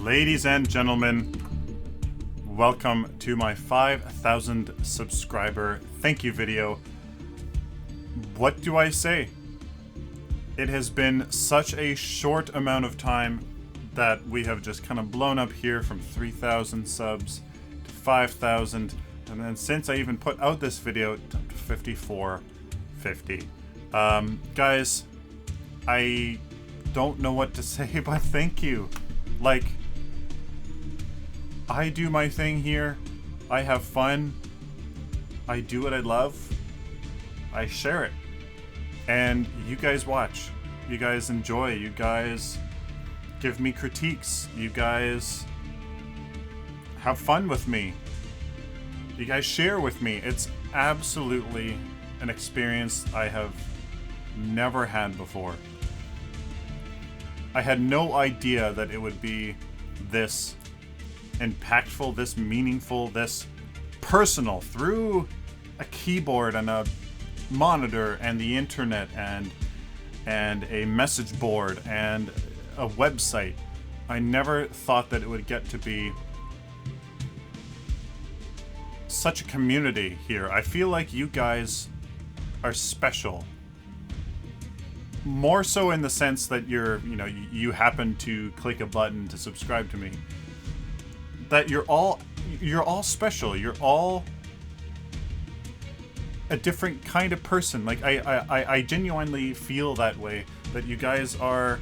Ladies and gentlemen, welcome to my 5,000 subscriber thank you video. What do I say? It has been such a short amount of time that we have just kind of blown up here from 3,000 subs to 5,000, and then since I even put out this video, to 5450. Guys, I don't know what to say, but thank you. Like, I do my thing here. I have fun. I do what I love. I share it. And you guys watch. You guys enjoy. You guys give me critiques. You guys have fun with me. You guys share with me. It's absolutely an experience I have never had before. I had no idea that it would be this impactful, this meaningful, this personal through a keyboard and a monitor and the internet and a message board and a website. I never thought that it would get to be such a community here. I feel like you guys are special. More so in the sense that you happen to click a button to subscribe to me. That you're all special. You're all a different kind of person. Like I genuinely feel that way. That you guys are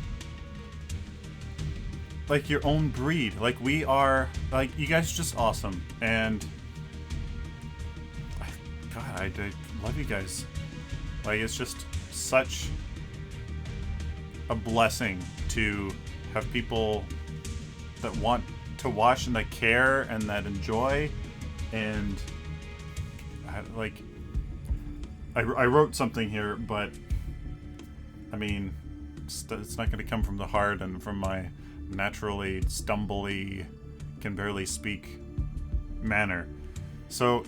like your own breed. Like we are. Like you guys are just awesome. And God, I love you guys. Like it's just such a blessing to have people that want to watch and that care and that enjoy. And I wrote something here, but I mean it's not going to come from the heart and from my naturally stumbly, can barely speak manner. So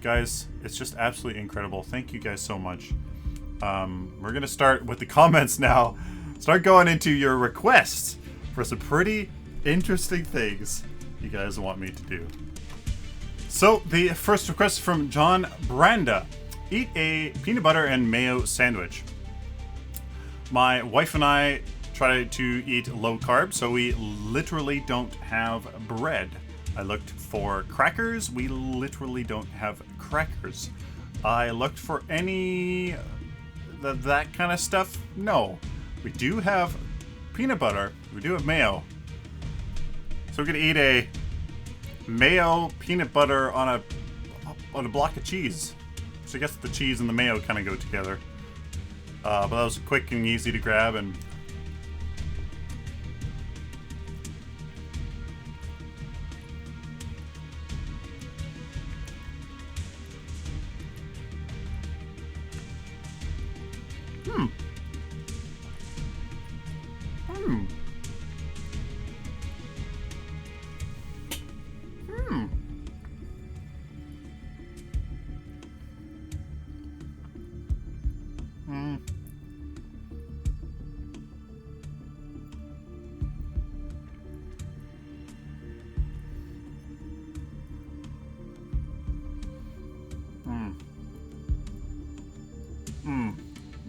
guys, it's just absolutely incredible. Thank you guys so much. We're gonna start with the comments now. Start going into your requests for some pretty interesting things you guys want me to do. So the first request from John Branda: eat a peanut butter and mayo sandwich. My wife and I try to eat low carb, so we literally don't have bread. I looked for crackers. We literally don't have crackers. I looked for any that kind of stuff. No. We do have peanut butter. We do have mayo. So we're gonna eat a mayo peanut butter on a block of cheese. So I guess the cheese and the mayo kind of go together. But that was quick and easy to grab, and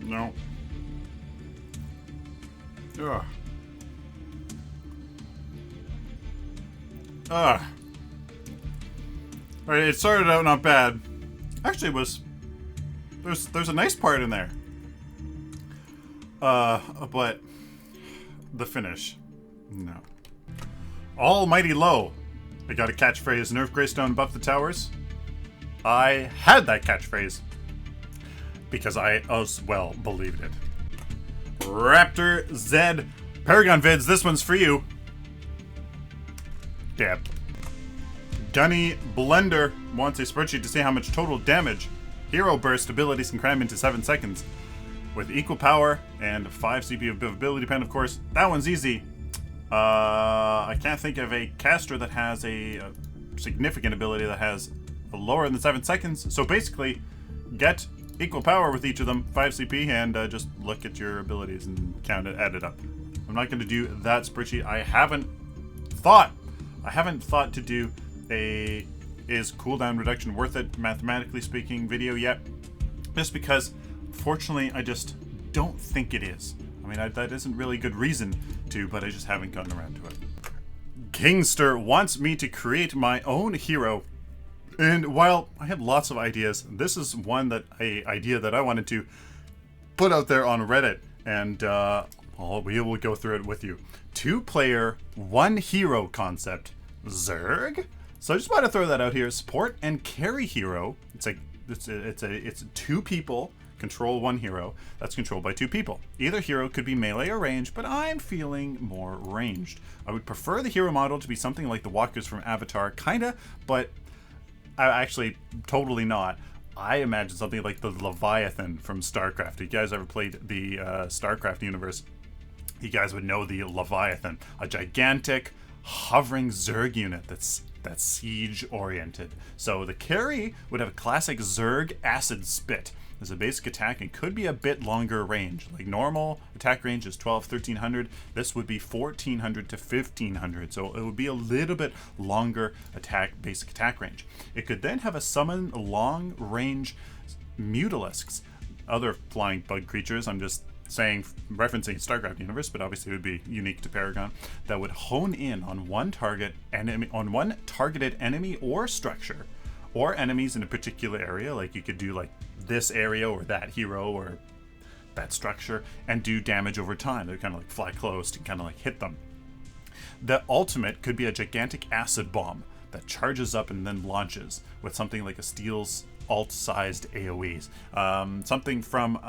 no. Ugh. Ugh. Alright, it started out not bad. Actually, there's a nice part in there. But the finish, no. Almighty low. I got a catchphrase: Nerf Greystone buff the towers. I had that catchphrase because I as well believed it. Raptor Z Paragon Vids, this one's for you. Dab. Gunny Blender wants a spreadsheet to see how much total damage hero burst abilities can cram into 7 seconds. With equal power and 5 CPU of ability pen, of course. That one's easy. I can't think of a caster that has a significant ability that has lower than 7 seconds. So basically, get equal power with each of them, 5 CP, and just look at your abilities and count it, add it up. I'm not going to do that spreadsheet. I haven't haven't thought to do a is cooldown reduction worth it, mathematically speaking, video yet. Just because, fortunately, I just don't think it is. I mean, that isn't really good reason to, but I just haven't gotten around to it. Kingster wants me to create my own hero. And while I have lots of ideas, this is one idea that I wanted to put out there on Reddit, and we will go through it with you. 2-player, 1 hero concept. Zerg? So I just want to throw that out here. Support and carry hero. It's 2 people control 1 hero that's controlled by 2 people. Either hero could be melee or ranged, but I'm feeling more ranged. I would prefer the hero model to be something like the walkers from Avatar, kinda, but I actually totally not. I imagine something like the Leviathan from StarCraft. If you guys ever played the StarCraft universe, you guys would know the Leviathan, a gigantic hovering Zerg unit that's siege oriented. So the carry would have a classic Zerg acid spit as a basic attack and could be a bit longer range. Like normal attack range is 1300, this would be 1400 to 1500, so it would be a little bit longer basic attack range. It could then have a summon long range mutalisks, other flying bug creatures. I'm just saying, referencing StarCraft universe, but obviously it would be unique to Paragon, that would hone in on one targeted enemy or structure, or enemies in a particular area. Like you could do like this area or that hero or that structure and do damage over time. They kind of like fly close to kind of like hit them. The ultimate could be a gigantic acid bomb that charges up and then launches with something like a Steel's alt-sized AoEs. Something from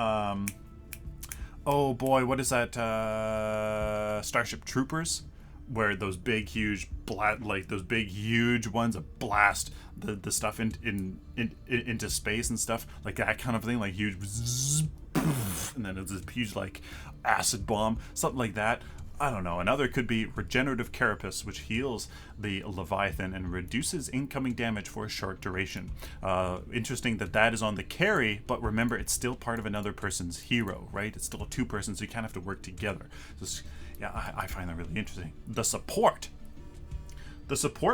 oh boy, what is that? Starship Troopers, where those big, huge, those big, huge ones that blast the stuff into space and stuff, like that kind of thing, like huge, and then it's this huge like acid bomb, something like that. I don't know. Another could be Regenerative Carapace, which heals the Leviathan and reduces incoming damage for a short duration. Interesting that is on the carry, but remember, it's still part of another person's hero, right? It's still a 2-person, so you kind of have to work together. So, yeah, I find that really interesting. The support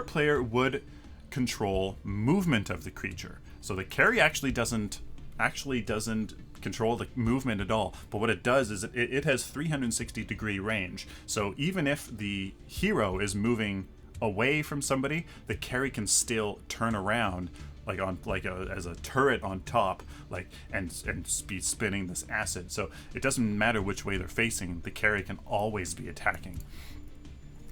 player would control movement of the creature. So the carry actually doesn't control the movement at all, but what it does is it has 360-degree range. So even if the hero is moving away from somebody, the carry can still turn around as a turret on top, and be spinning this acid. So it doesn't matter which way they're facing, the carry can always be attacking.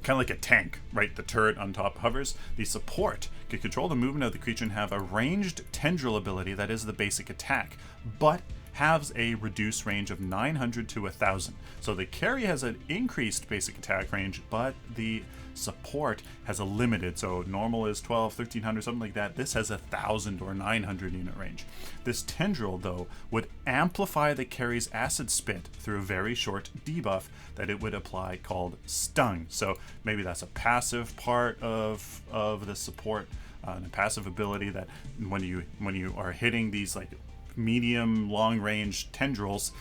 Kind of like a tank, right? The turret on top hovers. The support can control the movement of the creature and have a ranged tendril ability that is the basic attack, but has a reduced range of 900 to 1000. So the carry has an increased basic attack range, but the support has a limited, so normal is 1300, something like that. This has 1000 or 900 unit range. This tendril, though, would amplify the carry's acid spit through a very short debuff that it would apply called Stung. So maybe that's a passive part of the support, a passive ability that when you are hitting these like medium long range tendrils,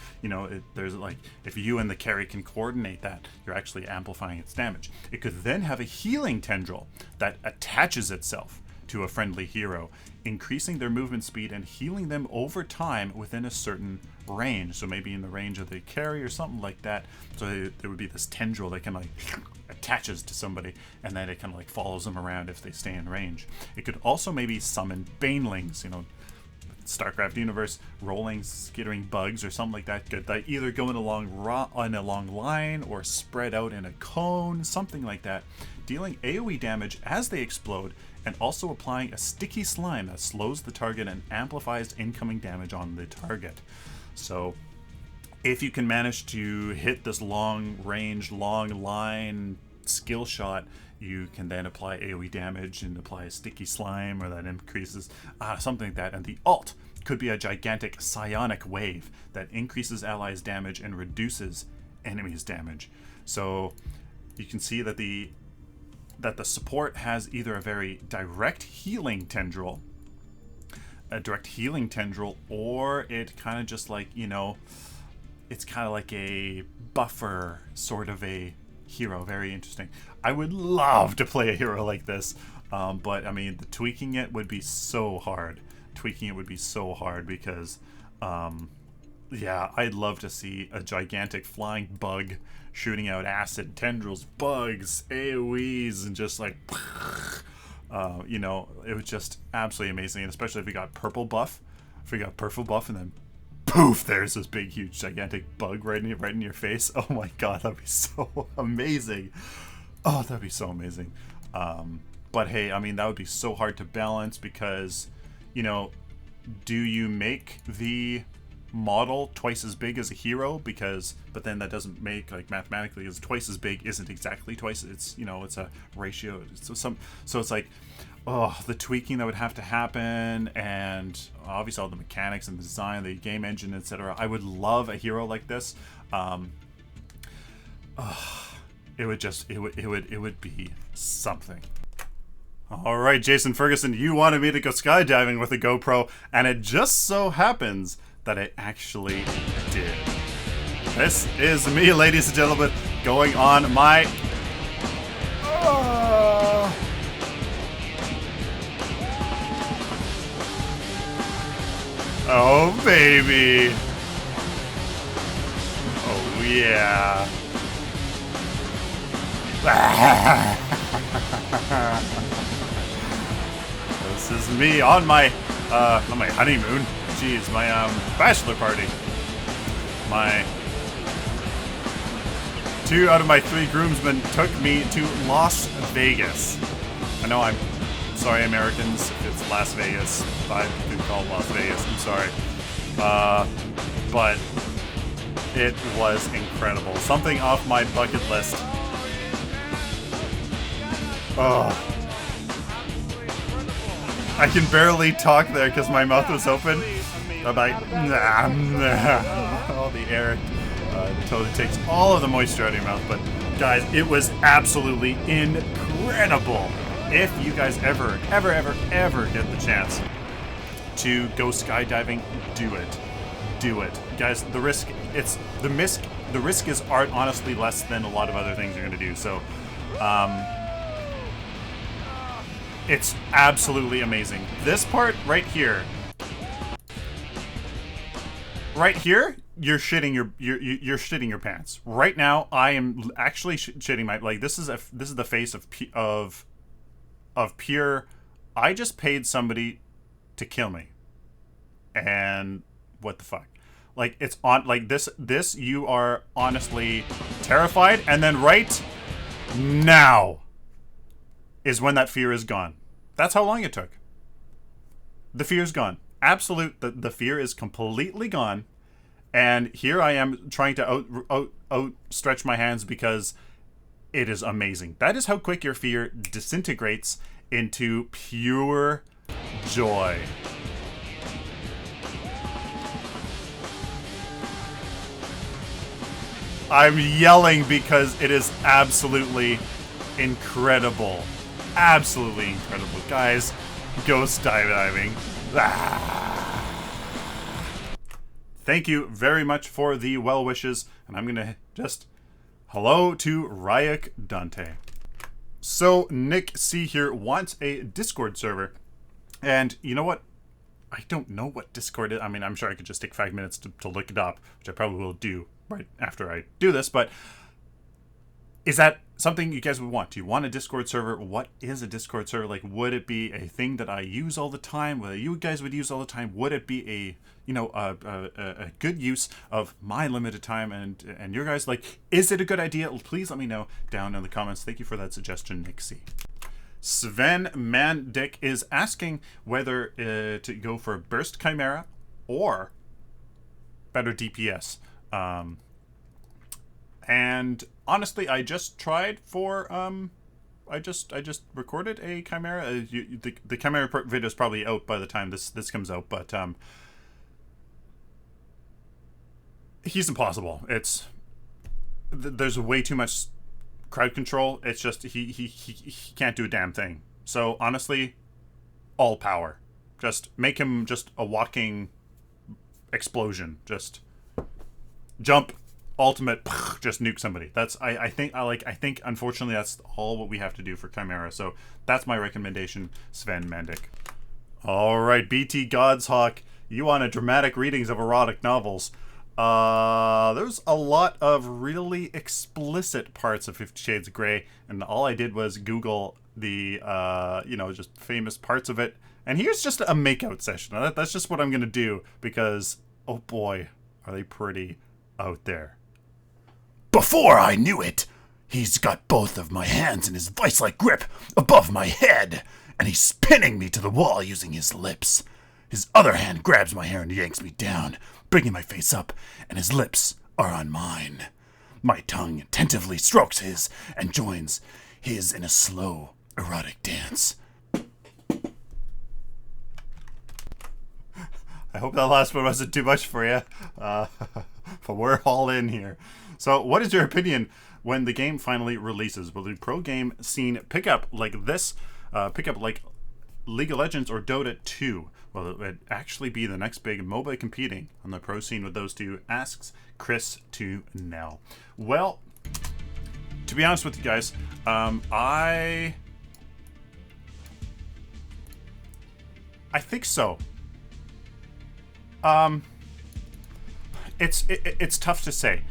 there's like, if you and the carry can coordinate that, you're actually amplifying its damage. It could then have a healing tendril that attaches itself to a friendly hero, increasing their movement speed and healing them over time within a certain range. So maybe in the range of the carry or something like that. So there would be this tendril that can like attaches to somebody, and then it kind of like follows them around if they stay in range. It could also maybe summon banelings, StarCraft universe, rolling, skittering bugs or something like that. Could they either go in a long line or spread out in a cone, something like that, dealing AoE damage as they explode, and also applying a sticky slime that slows the target and amplifies incoming damage on the target. So if you can manage to hit this long range, long line skill shot, you can then apply AoE damage and apply a sticky slime, or that increases something like that. And the ult could be a gigantic psionic wave that increases allies' damage and reduces enemies' damage. So you can see that the support has either a very direct healing tendril, or it kind of just like, it's kind of like a buffer, sort of a Hero, very interesting. I would love to play a hero like this, but I mean, tweaking it would be so hard. Tweaking it would be so hard because, yeah, I'd love to see a gigantic flying bug shooting out acid tendrils, bugs, AoEs, and just like, you know, it was just absolutely amazing. And especially if we got purple buff, and then poof, there's this big, huge, gigantic bug right in your face. Oh my god, that'd be so amazing. Oh, that'd be so amazing. But hey, I mean, that would be so hard to balance because, you know, do you make the model twice as big as a hero? Because, but then that doesn't make, like, mathematically, is twice as big isn't exactly twice. It's, you know, it's a ratio. So it's like, oh, the tweaking that would have to happen, and obviously all the mechanics and the design, the game engine, etc. I would love a hero like this. It would be something. All right, Jason Ferguson, you wanted me to go skydiving with a GoPro, and it just so happens that I actually did. This is me, ladies and gentlemen, going on my... Oh, baby. Oh, yeah. This is me on my, not my honeymoon. Jeez, my, bachelor party. My 2 out of my 3 groomsmen took me to Las Vegas. I know, I'm sorry, Americans, if it's Las Vegas. I could call it Las Vegas, I'm sorry. But it was incredible. Something off my bucket list. Oh. I can barely talk there because my mouth was open. I'm like, all the air totally takes all of the moisture out of your mouth. But guys, it was absolutely incredible. If you guys ever get the chance to go skydiving, do it. Do it. Guys, the risk is honestly less than a lot of other things you're gonna do. So it's absolutely amazing. This part right here, you're shitting your pants. Right now, I am actually shitting my, like, this is the face of pure, I just paid somebody to kill me. And what the fuck? Like, it's on, like, this you are honestly terrified, and then right now is when that fear is gone. That's how long it took. The fear's gone. The fear is completely gone. And here I am trying to outstretch my hands because it is amazing. That is how quick your fear disintegrates into pure joy. I'm yelling because it is absolutely incredible. Absolutely incredible. Guys, go skydiving. Thank you very much for the well wishes, and I'm gonna just hello to Ryuk Dante. So Nick C here wants a Discord server, and you know what? I don't know what Discord is. I mean, I'm sure I could just take 5 minutes to look it up, which I probably will do right after I do this, but is that something you guys would want? Do you want a Discord server? What is a Discord server? Like, would it be a thing that I use all the time? Whether you guys would use all the time? Would it be a, you know, a good use of my limited time and your guys? Like, is it a good idea? Please let me know down in the comments. Thank you for that suggestion, Nick C. Sven Mandick is asking whether to go for Burst Chimera or better DPS. And honestly, I just tried for I just recorded a Chimera. The Chimera video is probably out by the time this comes out, but he's impossible. There's way too much crowd control. It's just he can't do a damn thing. So honestly, all power. Just make him just a walking explosion. Just jump, ultimate just nuke somebody. That's I think unfortunately that's all what we have to do for Chimera. So that's my recommendation, Sven Mendick. All right, BT Godshawk, you wanted dramatic readings of erotic novels. There's a lot of really explicit parts of 50 Shades of Grey, and all I did was Google the just famous parts of it, and here's just a makeout session. That's just what I'm gonna do, because oh boy, are they pretty out there. Before I knew it, he's got both of my hands in his vice-like grip above my head, and he's pinning me to the wall using his lips. His other hand grabs my hair and yanks me down, bringing my face up, and his lips are on mine. My tongue tentatively strokes his and joins his in a slow, erotic dance. I hope that last one wasn't too much for you, but we're all in here. So what is your opinion when the game finally releases? Will the pro game scene pick up like this, pick up like League of Legends or Dota 2? Will it actually be the next big MOBA competing on the pro scene with those two? Asks Chris to Nell. Well, to be honest with you guys, I think so. It's tough to say.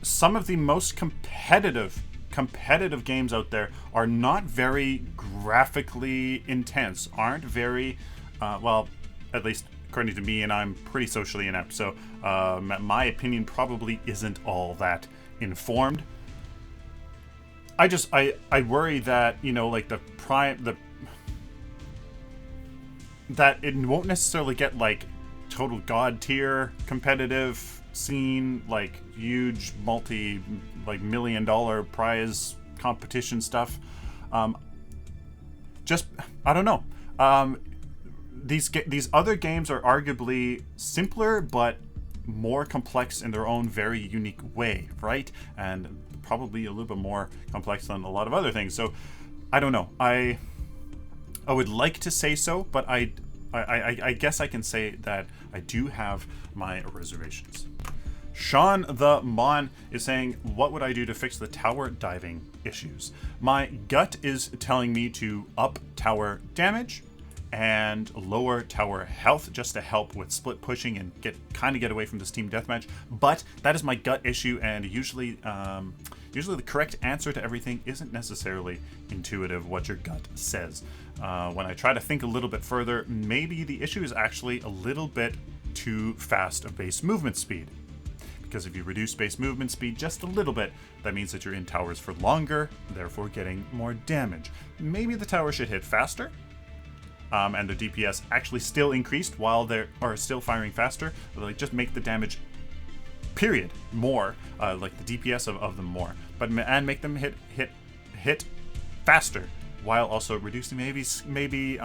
Some of the most competitive games out there are not very graphically intense, aren't very, well, at least according to me, and I'm pretty socially inept, so my opinion probably isn't all that informed. I worry that, like that it won't necessarily get like total god tier competitive scene, like huge $1 prize competition stuff. Just I don't know. These other games are arguably simpler but more complex in their own very unique way, right? And probably a little bit more complex than a lot of other things. So I don't know. I would like to say so, but I guess I can say that I do have my reservations. Sean the Mon is saying, what would I do to fix the tower diving issues? My gut is telling me to up tower damage and lower tower health just to help with split pushing and get away from this team deathmatch. But that is my gut issue, and usually the correct answer to everything isn't necessarily intuitive what your gut says. When I try to think a little bit further, maybe the issue is actually a little bit too fast of base movement speed. Because if you reduce base movement speed just a little bit, that means that you're in towers for longer, therefore getting more damage. Maybe the tower should hit faster, and their DPS actually still increased while they're still firing faster. Like, just make the damage, period, more, like the DPS of them more, and make them hit faster, while also reducing maybe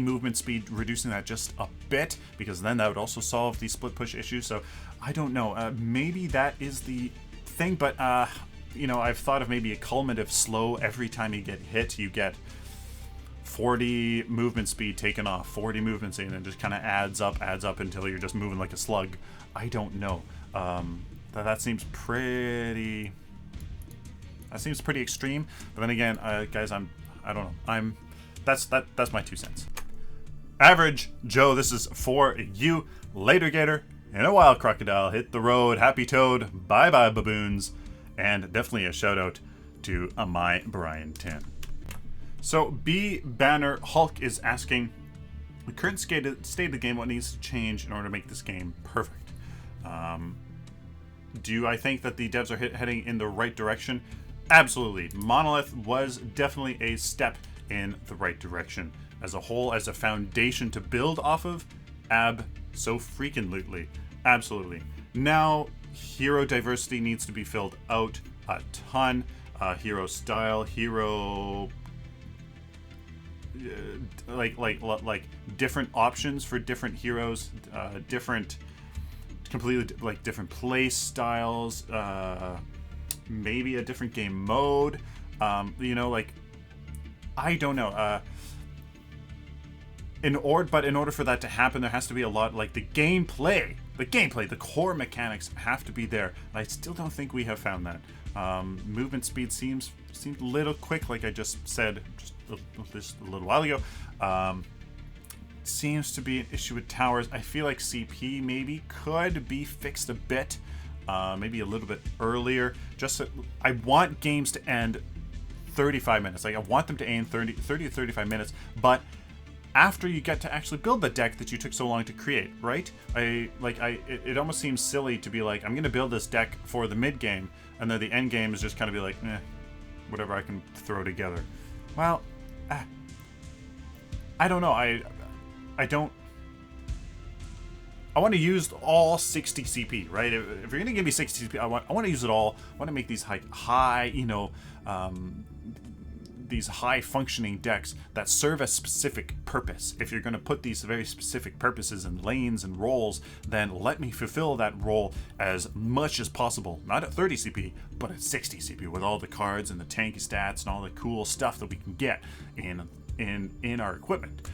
movement speed, reducing that just a bit, because then that would also solve the split push issue. So I don't know, maybe that is the thing, but I've thought of maybe a culminative slow. Every time you get hit, you get 40 movement speed taken off, 40 movement speed, and it just kind of adds up until you're just moving like a slug. I don't know. That seems pretty extreme. But then again, guys, I don't know. That's my 2 cents. Average Joe, this is for you. Later, Gator. In a while, Crocodile. Hit the road. Happy Toad. Bye-bye, baboons. And definitely a shout-out to my Brian 10. So, B Banner Hulk is asking, the current state of the game, what needs to change in order to make this game perfect? Do I think that the devs are heading in the right direction? Absolutely. Monolith was definitely a step in the right direction. As a whole, as a foundation to build off of, so-freaking-lutely. Absolutely. Now, hero diversity needs to be filled out a ton. Hero style, hero... like different options for different heroes, completely different play styles, maybe a different game mode, I don't know. in order for that to happen, there has to be a lot, like the gameplay, the core mechanics have to be there. I still don't think we have found that. Movement speed seems a little quick, like I just said just a little while ago. Seems to be an issue with towers. I feel like CP maybe could be fixed a bit, maybe a little bit earlier. I want games to end 35 minutes. Like I want them to end 30 to 35 minutes, but after you get to actually build the deck that you took so long to create, right? It almost seems silly to be like, I'm gonna build this deck for the mid game, and then the end game is just kind of be like, whatever I can throw together. Well, I don't know. I want to use all 60 CP, right? If you're gonna give me 60 CP, I want to use it all. I want to make these high, these high functioning decks that serve a specific purpose. If you're going to put these very specific purposes and lanes and roles, then let me fulfill that role as much as possible. Not at 30 CP, but at 60 CP with all the cards and the tanky stats and all the cool stuff that we can get in our equipment.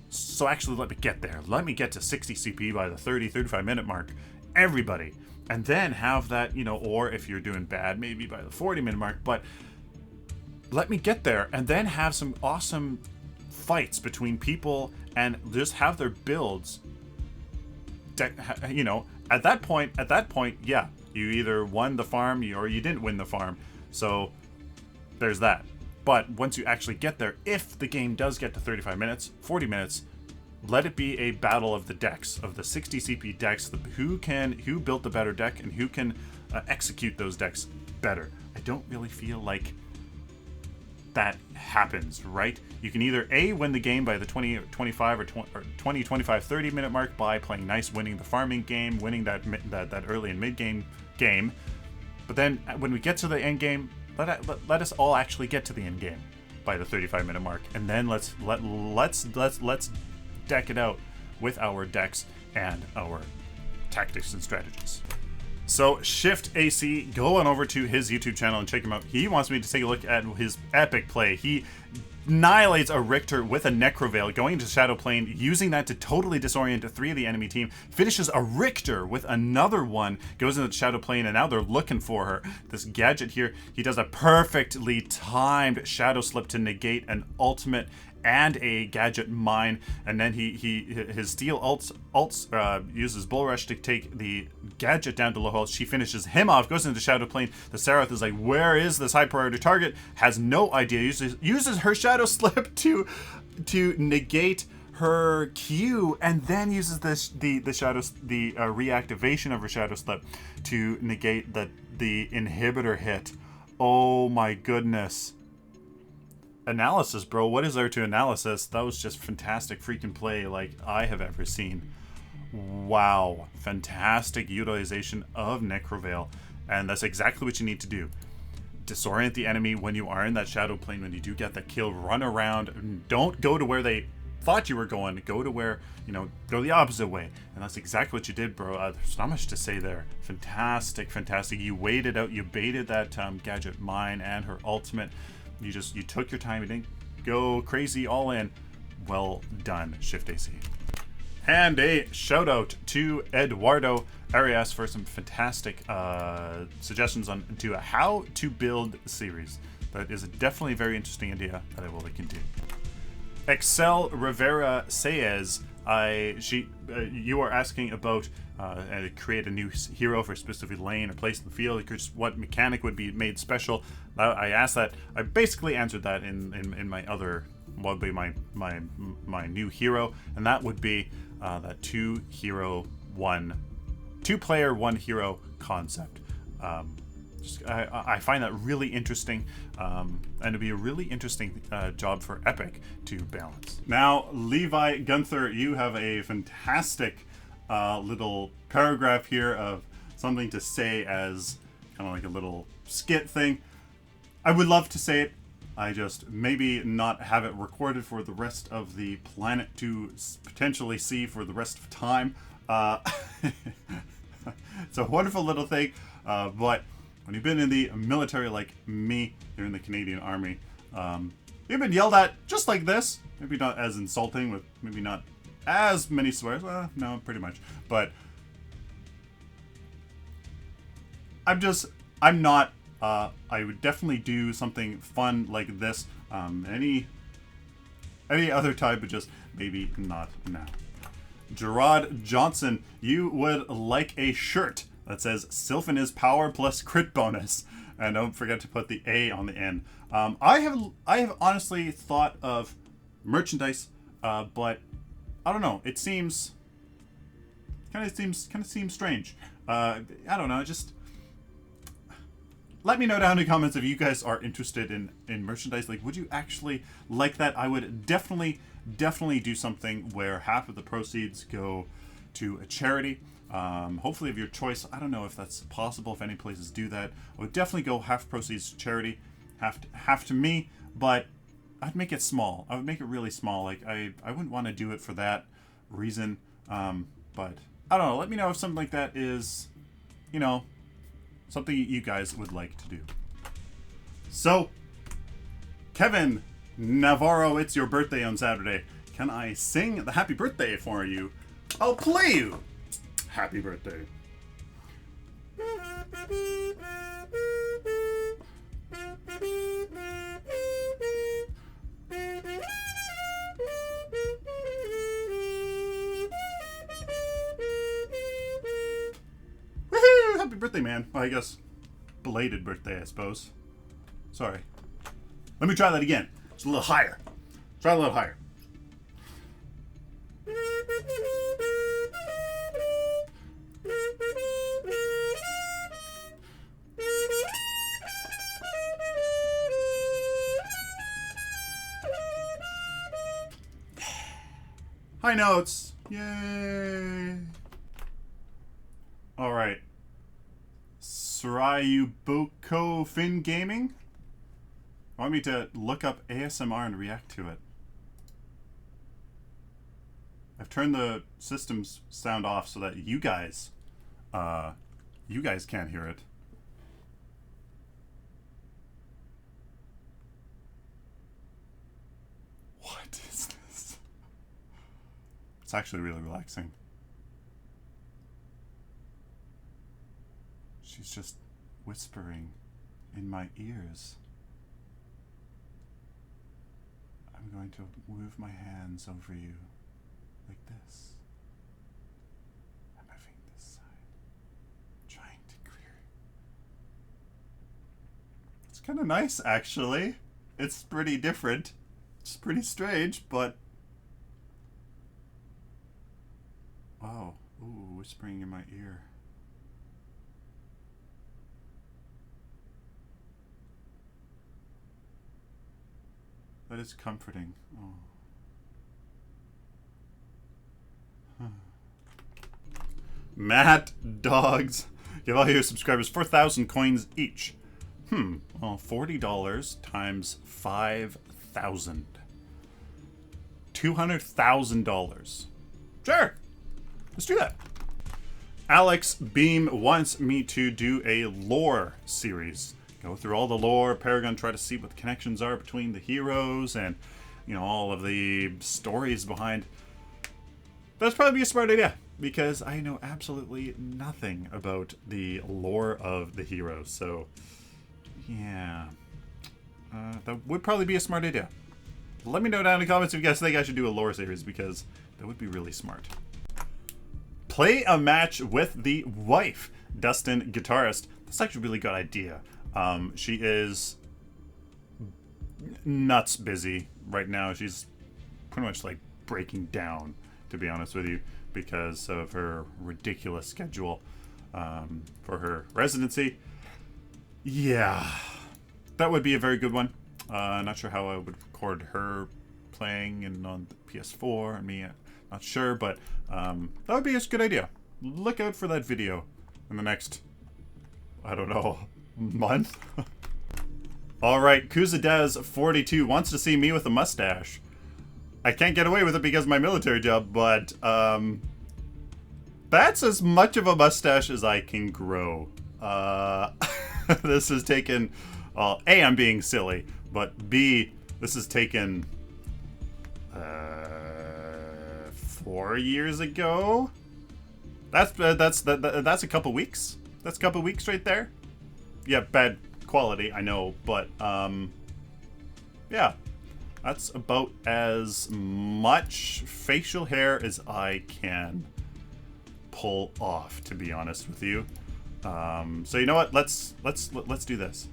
So actually let me get there. Let me get to 60 CP by the 35 minute mark. Everybody. And then have that, or if you're doing bad, maybe by the 40 minute mark, but let me get there and then have some awesome fights between people and just have their builds. At that point, yeah, you either won the farm or you didn't win the farm. So there's that. But once you actually get there, if the game does get to 35 minutes, 40 minutes, let it be a battle of the decks, of the 60 CP decks, who built the better deck and who can execute those decks better. I don't really feel like that happens, right? You can either A, win the game by the 20, 25, or 20, 25, 30 minute mark by playing nice, winning the farming game, winning that early and mid game, but then when we get to the end game, let us all actually get to the end game by the 35 minute mark, and then let's deck it out with our decks and our tactics and strategies. So Shift AC, go on over to his YouTube channel and check him out. He wants me to take a look at his epic play. He annihilates a Richter with a Necroveil, going into Shadow Plane, using that to totally disorient 3 of the enemy team, finishes a Richter with another one, goes into the Shadow Plane, and now they're looking for her. This gadget here, he does a perfectly timed Shadow Slip to negate an ultimate and a gadget mine, and then his steel uses Bull Rush to take the gadget down to low health. She finishes him off, goes into Shadow Plane. The Serath is like, where is this high priority target? Has no idea. Uses her Shadow Slip to negate her Q, and then uses the reactivation of her Shadow Slip to negate the inhibitor hit. Oh my goodness. Analysis, bro. What is there to analysis? That was just fantastic freaking play like I have ever seen. Wow. Fantastic utilization of Necroveil. And that's exactly what you need to do. Disorient the enemy when you are in that Shadow Plane. When you do get that kill, run around. Don't go to where they thought you were going. Go to where, go the opposite way. And that's exactly what you did, bro. There's not much to say there. Fantastic, fantastic. You waited out. You baited that gadget mine and her ultimate. You took your time. You didn't go crazy all in. Well done, Shift AC. And a shout out to Eduardo Arias for some fantastic suggestions to a how to build series. That is definitely a very interesting idea that I will look into. Excel Rivera says, you are asking about create a new hero for a specific lane or place in the field. Just what mechanic would be made special? I asked that. I basically answered that in my other, what would be my new hero, and that would be that two player one hero concept. I find that really interesting, and it'd be a really interesting job for Epic to balance. Now, Levi Gunther, you have a fantastic little paragraph here of something to say as kind of like a little skit thing. I would love to say it. I just maybe not have it recorded for the rest of the planet to potentially see for the rest of time. It's a wonderful little thing, but when you've been in the military like me, you're in the Canadian Army, You've been yelled at just like this. Maybe not as insulting, with maybe not as many swears. Well, no, pretty much. But I'm not, I would definitely do something fun like this any other time, but just maybe not now. Gerard Johnson, you would like a shirt that says Sylphin is power plus crit bonus. And don't forget to put the A on the end. I have honestly thought of merchandise, but I don't know. It seems kind of seems strange. I don't know. Just let me know down in the comments if you guys are interested in merchandise. Like, would you actually like that? I would definitely do something where half of the proceeds go to a charity. Hopefully of your choice. I don't know if that's possible, if any places do that. I would definitely go half proceeds to charity, half to me, but I'd make it small. I would make it really small. Like, I wouldn't want to do it for that reason. But I don't know. Let me know if something like that is, you know, something you guys would like to do. So, Kevin Navarro, it's your birthday on Saturday. Can I sing the happy birthday for you? I'll play you happy birthday. Woohoo! Happy birthday, man. Well, I guess belated birthday, I suppose. Sorry. Let me try that again. Just a little higher. Try a little higher. High notes. Yay. All right. Sryuboko Fin Gaming? Want me to look up ASMR and react to it? I've turned the system's sound off so that you guys can't hear it. What is this? It's actually really relaxing. She's just whispering in my ears. I'm going to move my hands over you like this. I'm moving this side, trying to clear. It's kind of nice, actually. It's pretty different. It's pretty strange, but... Oh, ooh, whispering in my ear. That is comforting. Oh. Matt Dogs. Give all your subscribers 4,000 coins each. Well, $40 times 5,000. $200,000. Sure. Let's do that. Alex Beam wants me to do a lore series. Go through all the lore, Paragon, try to see what the connections are between the heroes and, you know, all of the stories behind. That's probably a smart idea, because I know absolutely nothing about the lore of the heroes. So, yeah. That would probably be a smart idea. Let me know down in the comments if you guys think I should do a lore series, because that would be really smart. Play a match with the wife, Dustin Guitarist. That's actually a really good idea. She is nuts busy right now. She's pretty much like breaking down, to be honest with you, because of her ridiculous schedule for her residency. Yeah, that would be a very good one. Not sure how I would record her playing and on the PS4 and me, not sure, but that would be a good idea. Look out for that video in the next, I don't know, month. All right, Kooza Des 42 wants to see me with a mustache. I can't get away with it because of my military job, but that's as much of a mustache as I can grow. This has taken, A, I'm being silly, but B, This has taken 4 years ago. That's a couple weeks. That's a couple weeks right there. Yeah, bad quality, I know, but yeah, that's about as much facial hair as I can pull off, to be honest with you. So you know what? Let's do this.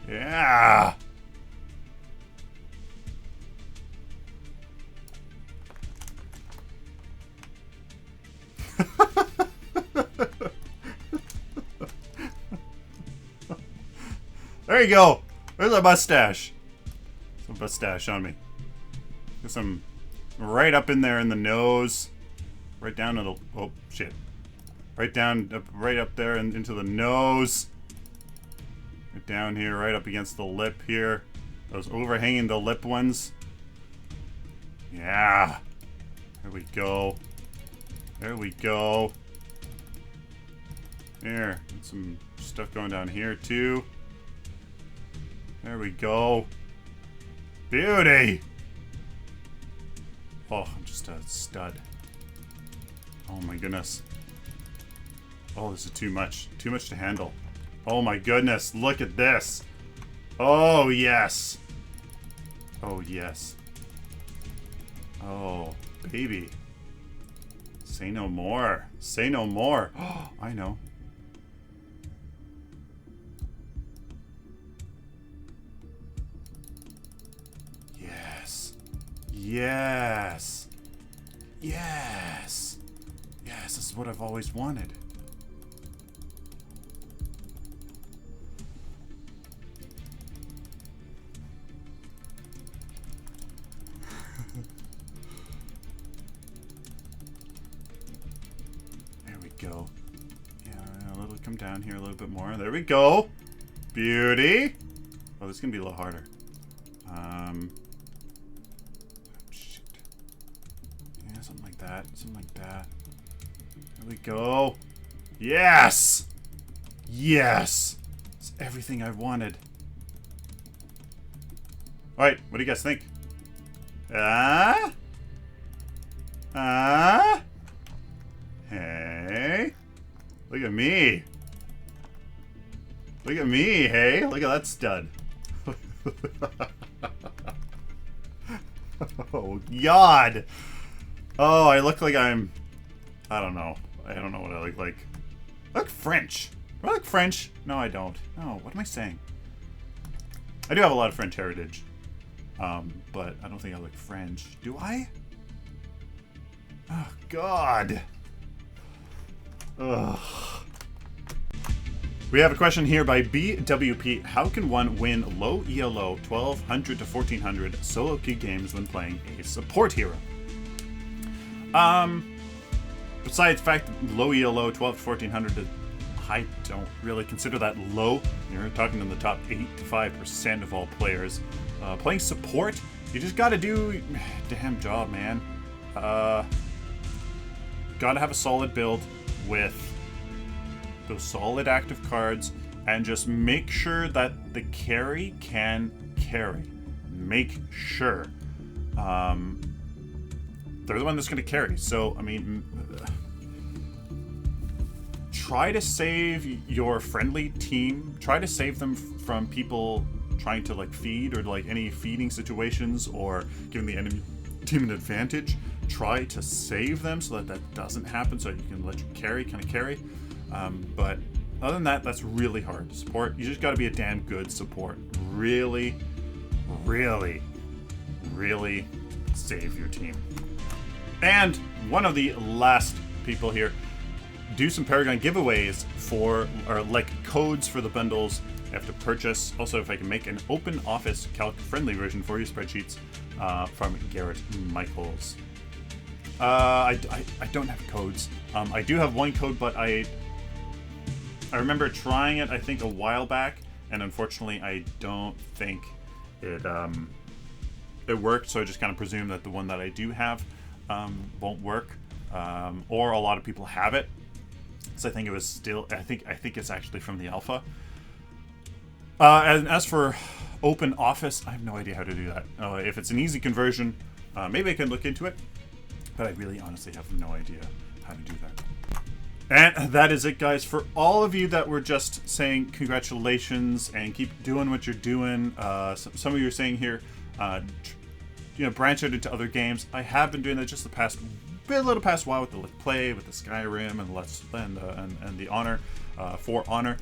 Yeah. There you go. There's a mustache. Some mustache on me. Get some right up in there in the nose. Right down to the... Oh, shit. Right down, right up there and into the nose. Right down here, right up against the lip here. Those overhanging the lip ones. Yeah. There we go. There we go. There. And some stuff going down here too. There we go. Beauty! Oh, I'm just a stud. Oh my goodness. Oh, this is too much. Too much to handle. Oh my goodness, look at this. Oh, yes. Oh, yes. Oh, baby. Say no more. Say no more. Oh, I know. Yes. Yes. Yes. Yes, this is what I've always wanted. Go. Yeah, let it come down here a little bit more. There we go. Beauty. Oh, this is gonna be a little harder. Shit. Yeah, something like that. Something like that. There we go. Yes. Yes. It's everything I've wanted. All right, what do you guys think? Hey. Look at me. Look at me, hey. Look at that stud. Oh, God. Oh, I look like I'm... I don't know. I don't know what I look like. I look French. Do I look French? No, I don't. No, what am I saying? I do have a lot of French heritage. But I don't think I look French. Do I? Oh, God. Ugh. We have a question here by BeWP. How can one win low ELO 1200 to 1400 solo queue games when playing a support hero? Besides the fact that low ELO 12 to 1400, I don't really consider that low. You're talking in the top 8 to 5% of all players. Playing support, you just gotta do a damn job, man. Gotta have a solid build with those solid active cards and just make sure that the carry can carry. Make sure. They're the one that's going to carry. So, I mean, try to save your friendly team. Try to save them from people trying to, like, feed or, like, any feeding situations or giving the enemy team an advantage. Try to save them so that that doesn't happen, so you can let your carry kind of carry. But other than that, that's really hard to support. You just got to be a damn good support. Really, really, really save your team. And one of the last people here, do some Paragon giveaways for, or like codes for the bundles you have to purchase. Also, if I can make an open office calc friendly version for your spreadsheets, from Garrett Michaels. I don't have codes. I do have one code, but I remember trying it, I think, a while back, and unfortunately I don't think it worked, so I just kind of presume that the one that I do have won't work, or a lot of people have it. So I think it was still, I think it's actually from the alpha. And as for Open Office, I have no idea how to do that. If it's an easy conversion, maybe I can look into it, but I really honestly have no idea how to do that. And that is it, guys. For all of you that were just saying congratulations and keep doing what you're doing, some of you are saying here, branch out into other games. I have been doing that just the past while with the Let's Play, with the Skyrim, and the Honor, For Honor.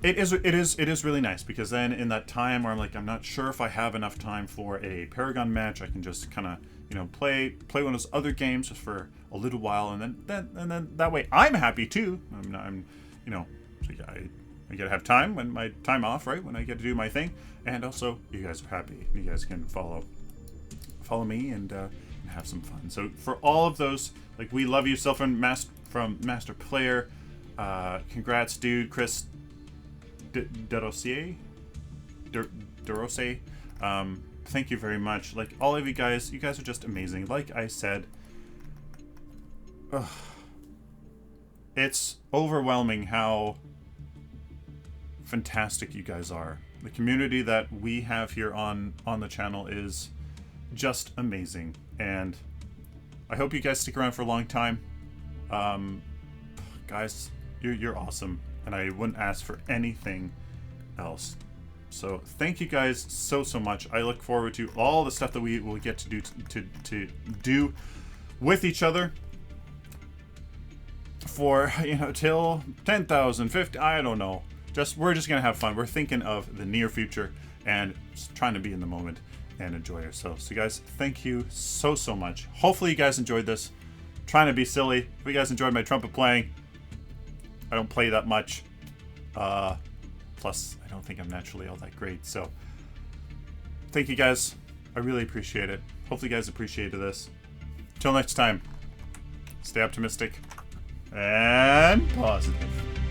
It is really nice, because then in that time where I'm not sure if I have enough time for a Paragon match, I can just kind of play one of those other games just for a little while, and then that way I'm happy too. I gotta have time when my time off, right? When I get to do my thing, and also you guys are happy. You guys can follow me and have some fun. So for all of those, we love you, Sylphin from Master Player. Congrats, dude, Chris Derosier. Thank you very much. All of you guys are just amazing. Like I said, it's overwhelming how fantastic you guys are. The community that we have here on the channel is just amazing, and I hope you guys stick around for a long time. Guys, you're awesome, and I wouldn't ask for anything else. So thank you guys so much. I look forward to all the stuff that we will get to do with each other for till 10,000, 50, I don't know. We're just gonna have fun. We're thinking of the near future and just trying to be in the moment and enjoy ourselves. So guys, thank you so much. Hopefully you guys enjoyed this. I'm trying to be silly. If you guys enjoyed my trumpet playing, I don't play that much. Plus, I don't think I'm naturally all that great. So, thank you guys. I really appreciate it. Hopefully you guys appreciated this. Till next time, stay optimistic and positive.